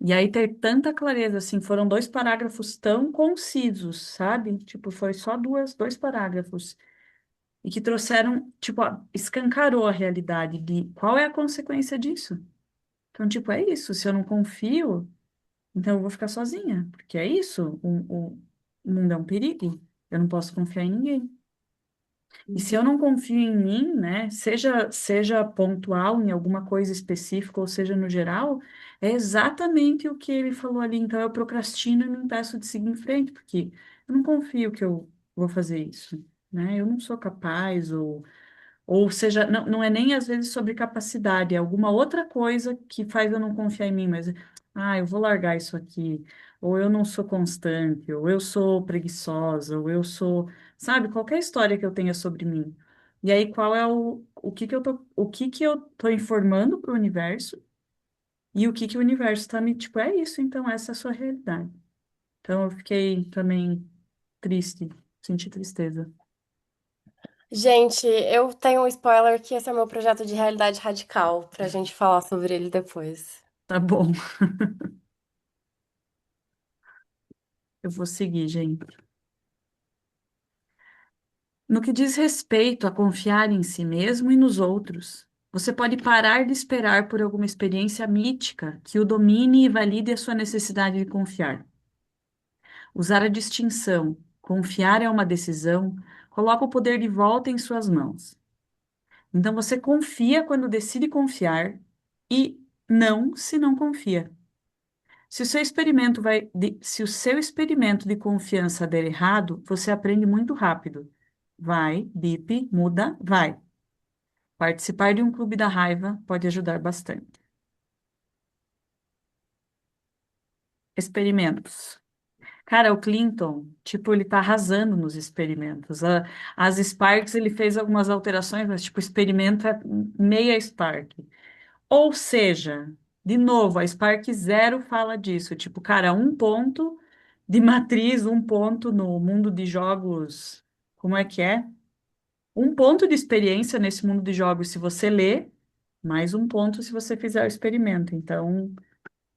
E aí ter tanta clareza, assim, foram dois parágrafos tão concisos, sabe? Tipo, foi só dois parágrafos. E que trouxeram, tipo, escancarou a realidade de qual é a consequência disso. Então, tipo, é isso. Se eu não confio, então eu vou ficar sozinha. Porque é isso. O mundo é um perigo. Eu não posso confiar em ninguém. E se eu Uhum. não confio em mim, né, seja pontual em alguma coisa específica ou seja no geral, é exatamente o que ele falou ali. Então eu procrastino e me impeço de seguir em frente, porque eu não confio que eu vou fazer isso, né? Eu não sou capaz ou seja, não é nem às vezes sobre capacidade, é alguma outra coisa que faz eu não confiar em mim, mas, eu vou largar isso aqui, ou eu não sou constante, ou eu sou preguiçosa, ou eu sou, sabe, qualquer história que eu tenha sobre mim. E aí, qual é o que que eu tô informando para o universo e o que que o universo está me, tipo, é isso, então essa é a sua realidade. Então eu fiquei também triste, senti tristeza. Gente, eu tenho um spoiler que esse é meu projeto de realidade radical, pra gente falar sobre ele depois. Tá bom, eu vou seguir, gente. No que diz respeito a confiar em si mesmo e nos outros, você pode parar de esperar por alguma experiência mítica que o domine e valide a sua necessidade de confiar. Usar a distinção confiar é uma decisão coloca o poder de volta em suas mãos. Então você confia quando decide confiar e não se não confia. Se o seu experimento de confiança der errado, você aprende muito rápido. Vai, bip, muda, vai. Participar de um clube da raiva pode ajudar bastante. Experimentos. Cara, o Clinton, tipo, ele tá arrasando nos experimentos. As Sparks, ele fez algumas alterações, mas, tipo, o experimento é meia Spark. Ou seja, de novo, a Spark Zero fala disso. Tipo, cara, um ponto de matriz, um ponto no mundo de jogos. Como é que é? Um ponto de experiência nesse mundo de jogos se você ler, mais um ponto se você fizer o experimento. Então,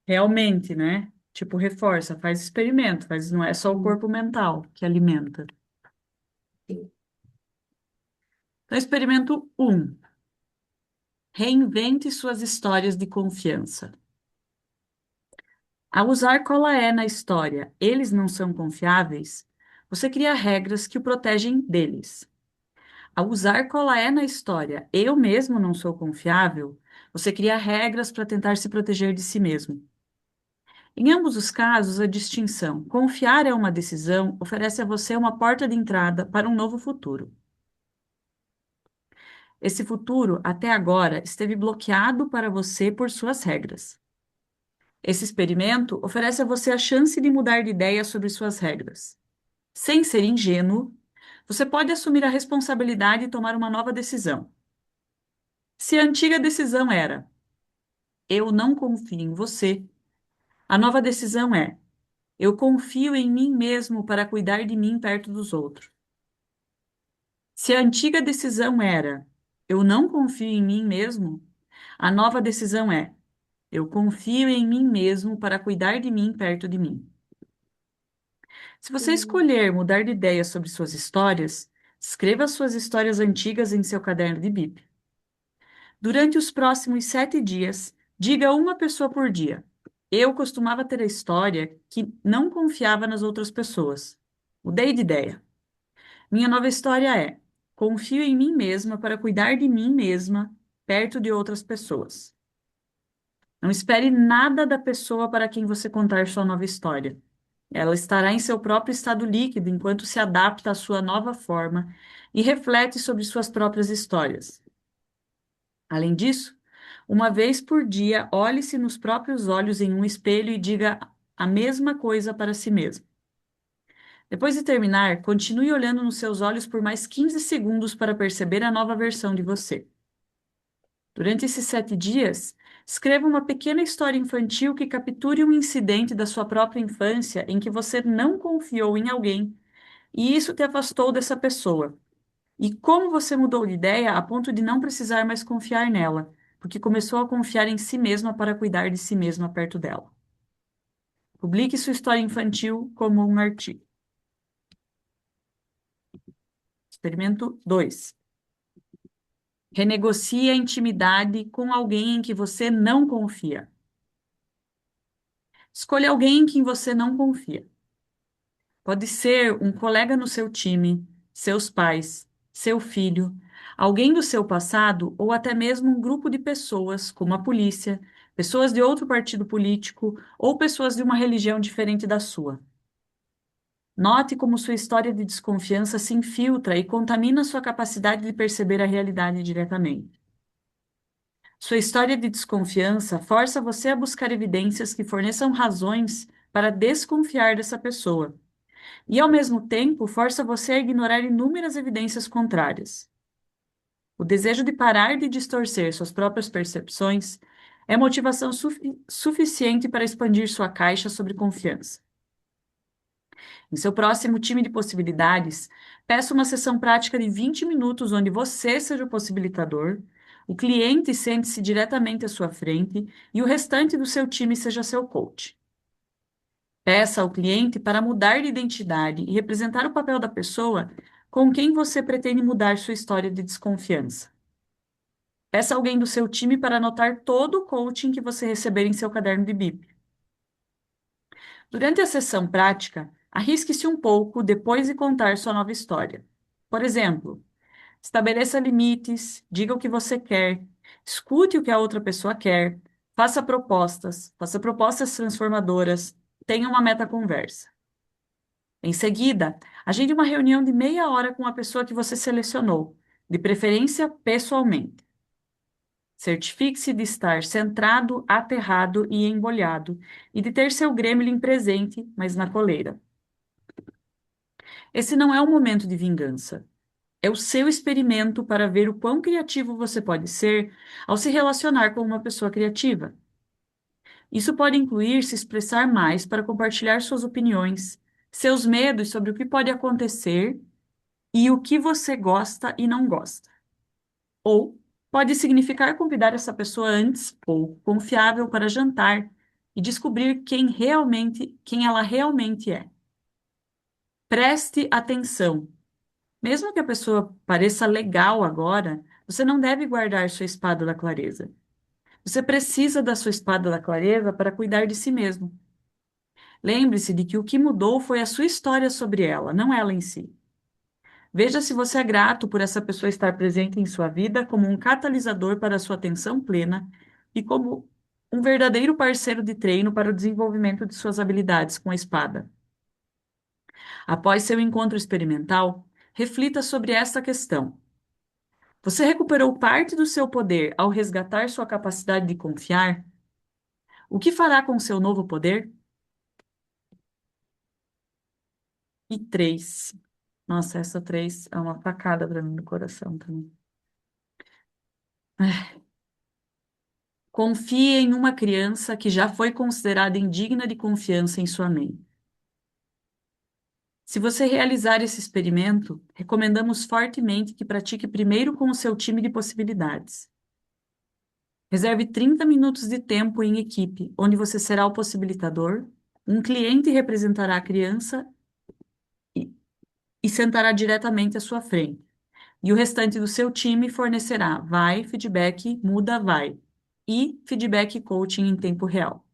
realmente, né? Tipo, reforça, faz experimento, mas não é só o Hum, corpo mental que alimenta. sim. Então, experimento um. Reinvente suas histórias de confiança. Ao usar cola é na história, eles não são confiáveis, você cria regras que o protegem deles. Ao usar cola é na história, eu mesmo não sou confiável, você cria regras para tentar se proteger de si mesmo. Em ambos os casos, a distinção confiar é uma decisão oferece a você uma porta de entrada para um novo futuro. Esse futuro, até agora, esteve bloqueado para você por suas regras. Esse experimento oferece a você a chance de mudar de ideia sobre suas regras. Sem ser ingênuo, você pode assumir a responsabilidade e tomar uma nova decisão. Se a antiga decisão era eu não confio em você, a nova decisão é eu confio em mim mesmo para cuidar de mim perto dos outros. Se a antiga decisão era eu não confio em mim mesmo, a nova decisão é eu confio em mim mesmo para cuidar de mim perto de mim. Se você Hum, escolher mudar de ideia sobre suas histórias, escreva suas histórias antigas em seu caderno de bip. Durante os próximos 7 dias, diga uma pessoa por dia. Eu costumava ter a história que não confiava nas outras pessoas. Mudei de ideia. Minha nova história é: confio em mim mesma para cuidar de mim mesma perto de outras pessoas. Não espere nada da pessoa para quem você contar sua nova história. Ela estará em seu próprio estado líquido enquanto se adapta à sua nova forma e reflete sobre suas próprias histórias. Além disso, uma vez por dia, olhe-se nos próprios olhos em um espelho e diga a mesma coisa para si mesmo. Depois de terminar, continue olhando nos seus olhos por mais 15 segundos para perceber a nova versão de você. Durante esses 7 dias, escreva uma pequena história infantil que capture um incidente da sua própria infância em que você não confiou em alguém e isso te afastou dessa pessoa. E como você mudou de ideia a ponto de não precisar mais confiar nela, porque começou a confiar em si mesma para cuidar de si mesma perto dela. Publique sua história infantil como um artigo. Experimento 2. Renegocie a intimidade com alguém em que você não confia. Escolha alguém em quem você não confia. Pode ser um colega no seu time, seus pais, seu filho, alguém do seu passado ou até mesmo um grupo de pessoas, como a polícia, pessoas de outro partido político ou pessoas de uma religião diferente da sua. Note como sua história de desconfiança se infiltra e contamina sua capacidade de perceber a realidade diretamente. Sua história de desconfiança força você a buscar evidências que forneçam razões para desconfiar dessa pessoa e, ao mesmo tempo, força você a ignorar inúmeras evidências contrárias. O desejo de parar de distorcer suas próprias percepções é motivação suficiente para expandir sua caixa sobre confiança. Em seu próximo time de possibilidades, peça uma sessão prática de 20 minutos onde você seja o possibilitador, o cliente sente-se diretamente à sua frente e o restante do seu time seja seu coach. Peça ao cliente para mudar de identidade e representar o papel da pessoa com quem você pretende mudar sua história de desconfiança. Peça alguém do seu time para anotar todo o coaching que você receber em seu caderno de bip. Durante a sessão prática, arrisque-se um pouco depois de contar sua nova história. Por exemplo, estabeleça limites, diga o que você quer, escute o que a outra pessoa quer, faça propostas transformadoras, tenha uma meta-conversa. Em seguida, agende uma reunião de meia hora com a pessoa que você selecionou, de preferência pessoalmente. Certifique-se de estar centrado, aterrado e embolhado, e de ter seu gremlin presente, mas na coleira. Esse não é um momento de vingança. É o seu experimento para ver o quão criativo você pode ser ao se relacionar com uma pessoa criativa. Isso pode incluir se expressar mais para compartilhar suas opiniões, seus medos sobre o que pode acontecer e o que você gosta e não gosta. Ou pode significar convidar essa pessoa antes pouco confiável para jantar e descobrir quem ela realmente é. Preste atenção. Mesmo que a pessoa pareça legal agora, Você não deve guardar sua espada da clareza. Você precisa da sua espada da clareza para cuidar de si mesmo. Lembre-se de que o que mudou foi a sua história sobre ela, não ela em si. Veja se você é grato por essa pessoa estar presente em sua vida como um catalisador para a sua atenção plena e como um verdadeiro parceiro de treino para o desenvolvimento de suas habilidades com a espada. Após seu encontro experimental, reflita sobre essa questão. Você recuperou parte do seu poder ao resgatar sua capacidade de confiar? O que fará com seu novo poder? E três. Nossa, essa três é uma facada para mim no coração também. Confie em uma criança que já foi considerada indigna de confiança em sua mente. Se você realizar esse experimento, recomendamos fortemente que pratique primeiro com o seu time de possibilidades. Reserve 30 minutos de tempo em equipe, onde você será o possibilitador, um cliente representará a criança e, e sentará diretamente à sua frente. E o restante do seu time fornecerá vai, feedback, muda, vai e feedback coaching em tempo real.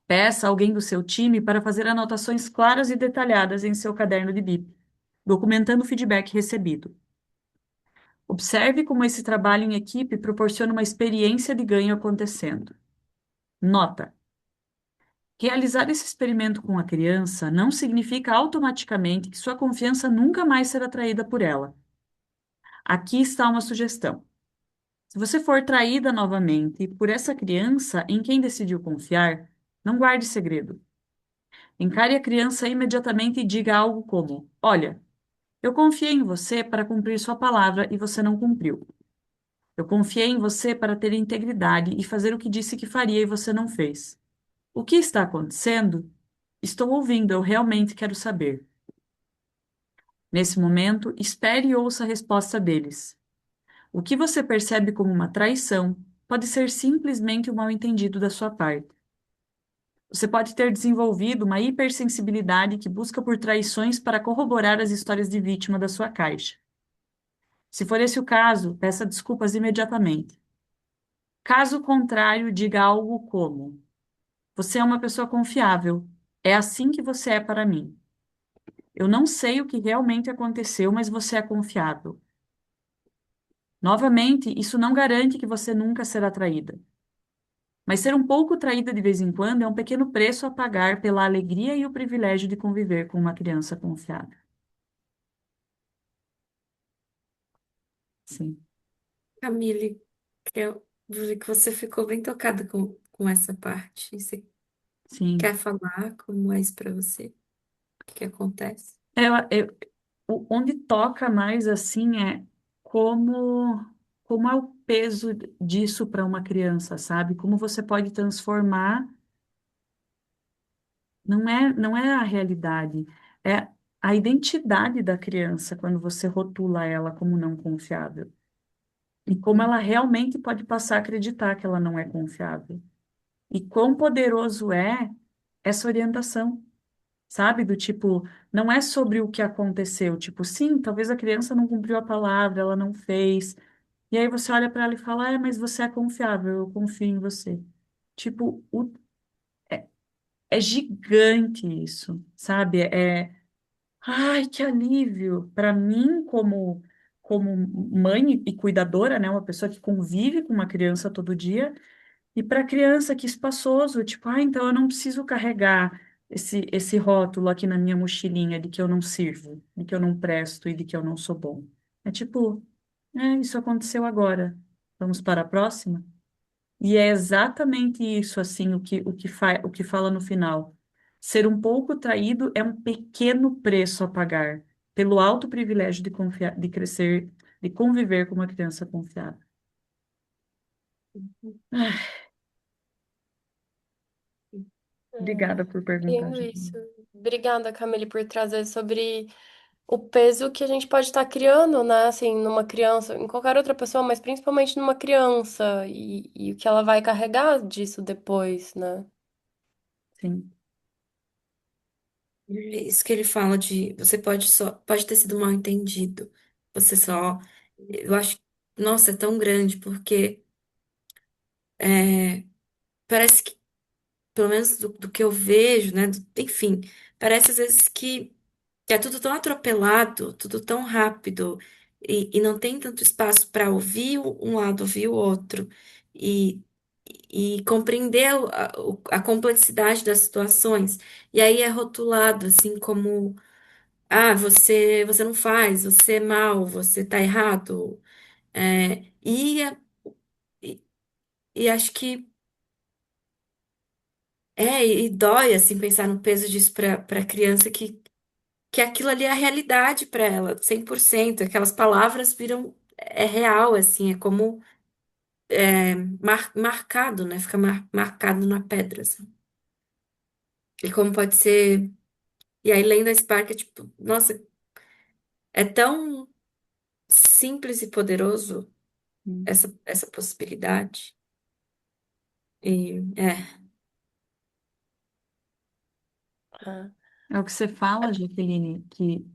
Peça alguém do seu time para fazer anotações claras e detalhadas em seu caderno de BIP, documentando o feedback recebido. Observe como esse trabalho em equipe proporciona uma experiência de ganho acontecendo. Nota: realizar esse experimento com a criança não significa automaticamente que sua confiança nunca mais será traída por ela. Aqui está uma sugestão. Se você for traída novamente por essa criança em quem decidiu confiar, não guarde segredo. Encare a criança imediatamente e diga algo como: olha, eu confiei em você para cumprir sua palavra e você não cumpriu. Eu confiei em você para ter integridade e fazer o que disse que faria e você não fez. O que está acontecendo? Estou ouvindo, eu realmente quero saber. Nesse momento, espere e ouça a resposta deles. O que você percebe como uma traição pode ser simplesmente um mal-entendido da sua parte. Você pode ter desenvolvido uma hipersensibilidade que busca por traições para corroborar as histórias de vítima da sua caixa. Se for esse o caso, peça desculpas imediatamente. Caso contrário, diga algo como: você é uma pessoa confiável. É assim que você é para mim. Eu não sei o que realmente aconteceu, mas você é confiável. Novamente, isso não garante que você nunca será traída. Mas ser um pouco traída de vez em quando é um pequeno preço a pagar pela alegria e o privilégio de conviver com uma criança confiável. Sim, Camille, eu vi que você ficou bem tocada com essa parte. Você sim. quer falar como é isso pra você? O que acontece? Onde toca mais assim é como, como é o peso disso para uma criança, sabe? Como você pode transformar, não é a realidade, é a identidade da criança quando você rotula ela como não confiável. E como ela realmente pode passar a acreditar que ela não é confiável. E quão poderoso é essa orientação, sabe? Do tipo, não é sobre o que aconteceu. Tipo, sim, talvez a criança não cumpriu a palavra, ela não fez. E aí você olha para ela e fala, mas você é confiável, eu confio em você. Tipo, é gigante isso, sabe? Ai, que alívio. Para mim, como mãe e cuidadora, né? Uma pessoa que convive com uma criança todo dia. E para criança, que espaçoso, tipo, então eu não preciso carregar esse rótulo aqui na minha mochilinha de que eu não sirvo, de que eu não presto e de que eu não sou bom. É tipo, isso aconteceu agora. Vamos para a próxima? E é exatamente isso, assim, o que fala no final. Ser um pouco traído é um pequeno preço a pagar pelo alto privilégio de confiar, de crescer, de conviver com uma criança confiável. Ah, obrigada por perguntar, Lindo isso. Juliana. Obrigada, Camille, por trazer sobre o peso que a gente pode estar criando, né? Assim, numa criança, em qualquer outra pessoa, mas principalmente numa criança, e o que ela vai carregar disso depois, né? Sim. Isso que ele fala de você pode ter sido mal entendido. Você só Eu acho, nossa, é tão grande, porque é, parece que, pelo menos do que eu vejo, né? Enfim, parece às vezes que é tudo tão atropelado, tudo tão rápido, e não tem tanto espaço para ouvir um lado, ouvir o outro, e, e compreender a complexidade das situações. E aí é rotulado assim como, ah, você não faz, você é mal, você tá errado. E, e acho que e dói assim pensar no peso disso para criança que aquilo ali é a realidade para ela, 100%. Aquelas palavras viram é real assim, é como marcado, né? Fica marcado na pedra, assim. E como pode ser. E aí lendo a Spark é tipo, nossa, é tão simples e poderoso essa possibilidade. E Ah, É o que você fala, Jaqueline, que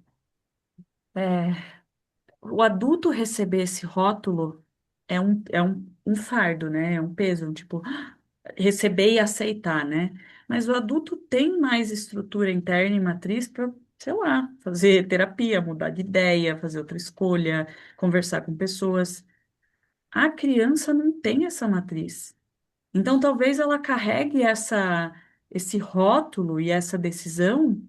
o adulto receber esse rótulo é um fardo, né? É um peso, tipo, receber e aceitar, né? Mas o adulto tem mais estrutura interna e matriz para, sei lá, fazer terapia, mudar de ideia, fazer outra escolha, conversar com pessoas. A criança não tem essa matriz. Então, talvez ela carregue esse rótulo e essa decisão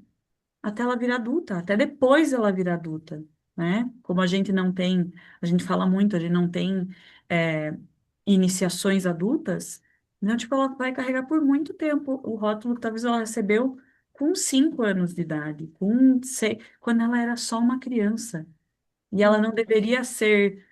até ela virar adulta, até depois ela virar adulta, né? Como a gente não tem, a gente fala muito, a gente não tem é, iniciações adultas, então, tipo, ela vai carregar por muito tempo o rótulo que talvez ela recebeu com 5 anos de idade, quando ela era só uma criança. E ela não deveria ser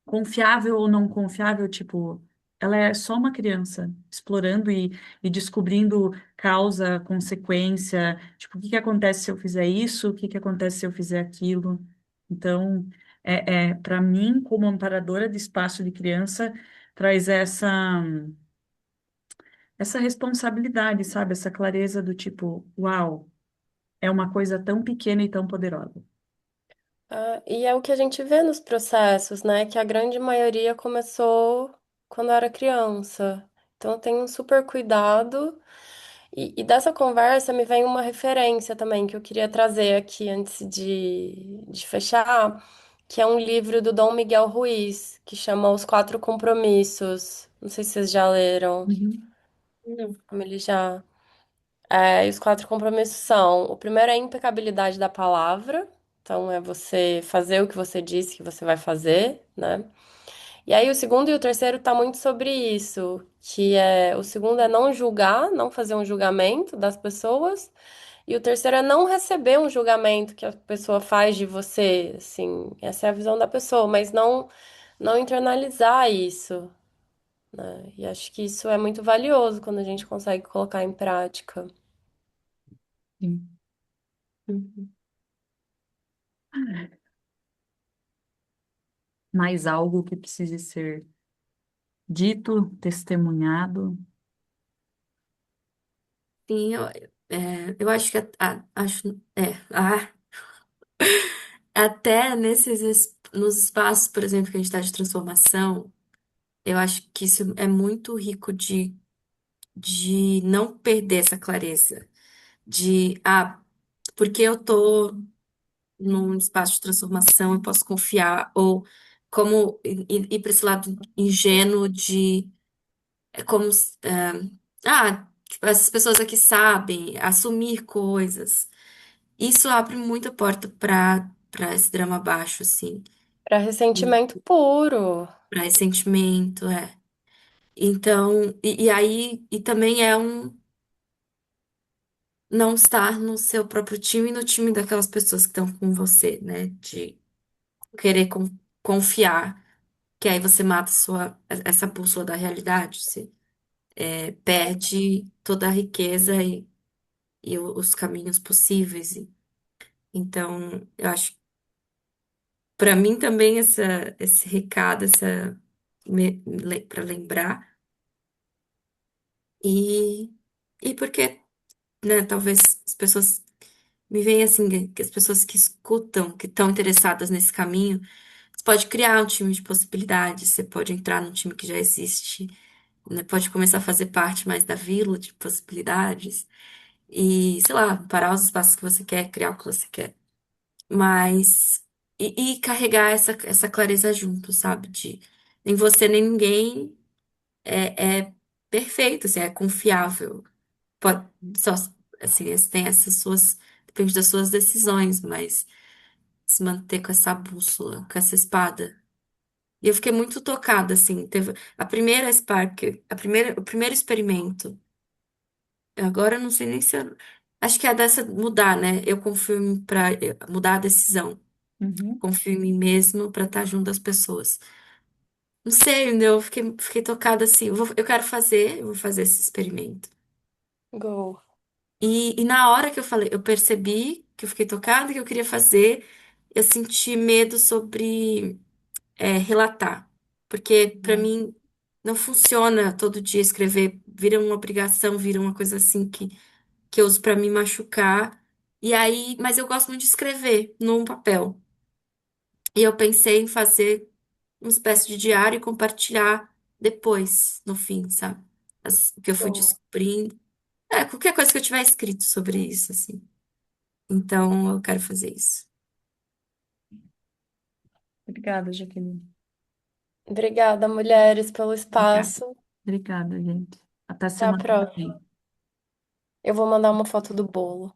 confiável ou não confiável, tipo, ela é só uma criança explorando e descobrindo causa, consequência, tipo, o que que acontece se eu fizer isso, o que que acontece se eu fizer aquilo. Então, para mim, como amparadora de espaço de criança, traz essa responsabilidade, sabe? Essa clareza do tipo, uau, é uma coisa tão pequena e tão poderosa. e é o que a gente vê nos processos, né? Que a grande maioria começou quando era criança. Então tem um super cuidado. E dessa conversa me vem uma referência também que eu queria trazer aqui antes de fechar, que é um livro do Dom Miguel Ruiz, que chama Os Quatro Compromissos. Não sei se vocês já leram, Uhum. não. como ele já. E os quatro compromissos são: o primeiro é a impecabilidade da palavra, então é você fazer o que você disse que você vai fazer, né? E aí o segundo e o terceiro tá muito sobre isso, que é o segundo é não julgar, não fazer um julgamento das pessoas, e o terceiro é não receber um julgamento que a pessoa faz de você, assim, essa é a visão da pessoa, mas não internalizar isso, né? E acho que isso é muito valioso quando a gente consegue colocar em prática. Sim. Uhum. Mais algo que precise ser dito, testemunhado. Sim, eu acho que até nos espaços, por exemplo, que a gente está de transformação, eu acho que isso é muito rico de não perder essa clareza. Porque eu tô num espaço de transformação, eu posso confiar, ou como ir para esse lado ingênuo de é como tipo, essas pessoas aqui sabem assumir coisas. Isso abre muita porta para esse drama baixo, assim, Para ressentimento puro. para ressentimento, é. Então, e aí, e também é um não estar no seu próprio time e no time daquelas pessoas que estão com você, né? De querer confiar, que aí você mata essa bússola da realidade, você perde toda a riqueza e os caminhos possíveis. Então, eu acho, para mim também esse recado, para lembrar e porque, né, talvez as pessoas me vem assim, que as pessoas que escutam, que estão interessadas nesse caminho, você pode criar um time de possibilidades, você pode entrar num time que já existe, né? Pode começar a fazer parte mais da vila de possibilidades e, sei lá, parar os espaços que você quer, criar o que você quer. Mas. E carregar essa clareza junto, sabe? De nem você nem ninguém é perfeito, assim, é confiável. Pode, só, assim, tem essas suas. Depende das suas decisões, mas se manter com essa bússola, com essa espada. E eu fiquei muito tocada, assim. Teve a primeira Spark, o primeiro experimento. Agora eu não sei nem se eu, acho que é dessa mudar, né? Eu confio para mudar a decisão. Uhum. Confio em mim mesmo para estar junto das pessoas. Não sei, né? Fiquei tocada assim. Eu vou fazer esse experimento. Go. E na hora que eu falei, eu percebi que eu fiquei tocada, que eu queria fazer, eu senti medo sobre relatar. Porque para mim não funciona todo dia escrever, vira uma obrigação, vira uma coisa assim que eu uso para me machucar. E aí, mas eu gosto muito de escrever num papel. E eu pensei em fazer uma espécie de diário e compartilhar depois, no fim, sabe? O que eu fui Go. descobrindo. Qualquer coisa que eu tiver escrito sobre isso, assim. Então, eu quero fazer isso. Obrigada, Jaqueline. Obrigada, mulheres, pelo Obrigada. espaço. Obrigada, gente. Até Até a semana que próxima. vem. Eu vou mandar uma foto do bolo.